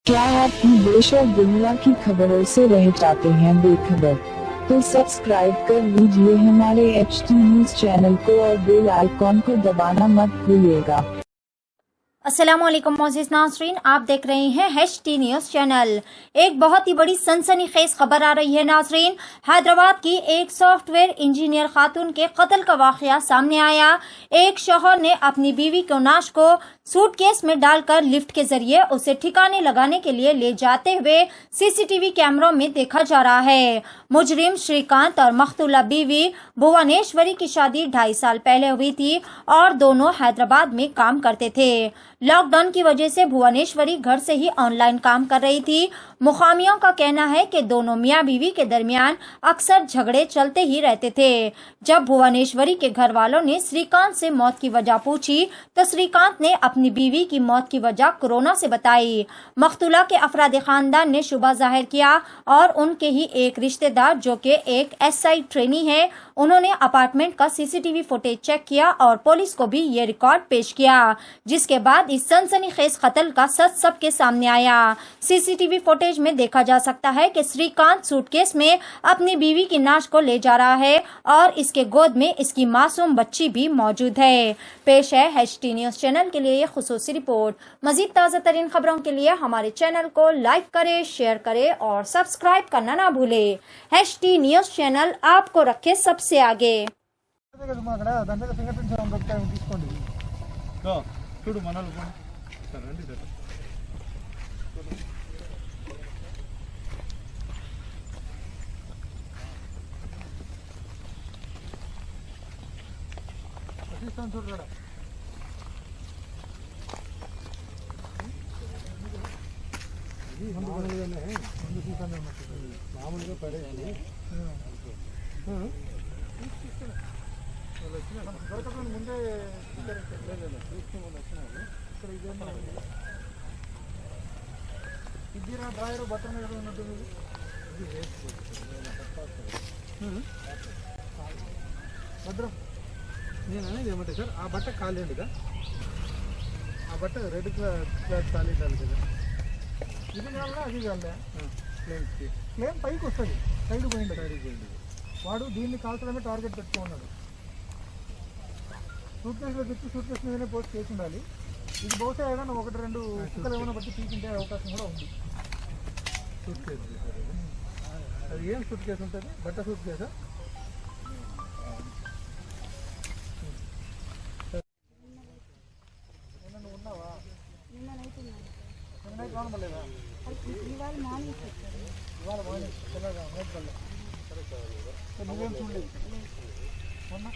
क्या आप देश और दुनिया की खबरों से रह जाते हैं बेखबर? तो सब्सक्राइब कर लीजिए हमारे HT न्यूज चैनल को और बेल आइकॉन को दबाना मत भूलिएगा। अस्सलामुअलैकुम मोअज़्ज़िज़ नाज़रीन, आप देख रहे हैं HT न्यूज़ चैनल। एक बहुत ही बड़ी सनसनीखेज खबर आ रही है नाज़रीन। हैदराबाद की एक सॉफ्टवेयर इंजीनियर खातून के कत्ल का वाक़या सामने आया। एक शौहर ने अपनी बीवी को नाश को सूटकेस में डालकर लिफ्ट के जरिए उसे ठिकाने लगाने के लिए ले जाते हुए सीसीटीवी कैमरों में देखा जा रहा है। मुजरिम श्रीकांत और मख्तूला बीवी भुवनेश्वरी की शादी 2.5 साल पहले हुई थी और दोनों हैदराबाद में काम करते थे। लॉकडाउन की वजह से भुवनेश्वरी घर से ही ऑनलाइन काम कर रही थी। मुखामियों का कहना है कि दोनों मियां बीवी के दरमियान अक्सर झगड़े चलते ही रहते थे। जब भुवनेश्वरी के घर वालों ने श्रीकांत से मौत की वजह पूछी तो श्रीकांत ने अपनी बीवी की मौत की वजह कोरोना से बताई। मख्तूला के अफराद खानदान ने शुबा जाहिर किया और उनके ही एक रिश्तेदार जो कि एक SI ट्रेनी है, उन्होंने अपार्टमेंट का सीसीटीवी फुटेज चेक किया और पुलिस को भी ये रिकॉर्ड पेश किया, जिसके बाद इस सनसनीखेज कत्ल का सच सबके सामने आया। सीसीटीवी फुटेज में देखा जा सकता है कि श्रीकांत सूटकेस में अपनी बीवी की नाश को ले जा रहा है और इसके गोद में इसकी मासूम बच्ची भी मौजूद है। पेश है HT न्यूज चैनल के लिए ये खुसूसी रिपोर्ट। मजीद ताज़ा तरीन खबरों के लिए हमारे चैनल को लाइक करें, शेयर करें और सब्सक्राइब करना ना भूलें। HT न्यूज चैनल आपको रखे सबसे आगे। చూడు మనలు సరే రండి సార్ అసిస్టెంట్ చూడరా ఇది మామూలుగానే ముందు సీసానే ఉన్నట్టు మామూలుగా పడేయాలి ముందే ఇద్దరు డ్రాయర్ బట్టన్ మీద ఉన్నట్టు భద్రం నేను అనేది ఏమంటే సార్ ఆ బట్ట కాలేదుగా ఆ బట్ట రెడ్ క్లాత్ కాలేదాలి కదా ఇది కావాలా అది కావాలా ప్లేన్ పైకి వస్తుంది సైడ్ పోయింది వాడు దీన్ని కాల్చడమే టార్గెట్ పెట్టుకున్నాడు సూట్ కేసులో తెచ్చి సూట్ కేసు మీదనే పోస్ట్ చేసి ఉండాలి ఇది బహుశా ఏదైనా 1-2 కుక్కలు ఏమైనా బట్టి తీసింటే అవకాశం కూడా ఉంది సూట్ కేసు అది ఏం సూట్ కేసు ఉంటుంది బట్ట సూట్ కేసా ఉన్నావా నిన్న కానబడలేదా ఇవాళ మార్నింగ్ తెల్లగా మేడ్పల్లె నువ్వేం చూడలేదు మొన్న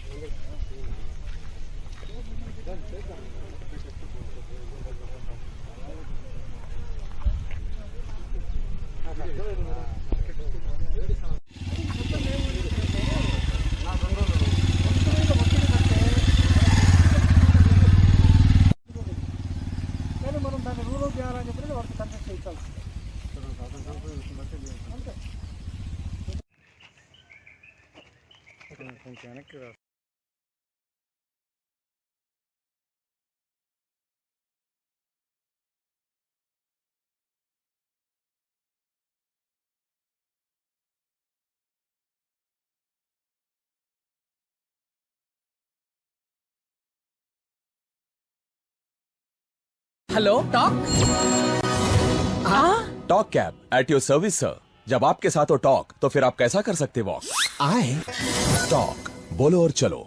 కానీ మనం దాన్ని రూల్ అవుట్ చేయాలని చెప్పి వాళ్ళకి కన్సెప్ట్ చేయించాలి కొంచెం వెనక్కి రా hello talk talk cab at your service sir. जब आपके साथ हो टॉक तो फिर आप कैसा कर सकते वॉक? आए टॉक बोलो और चलो।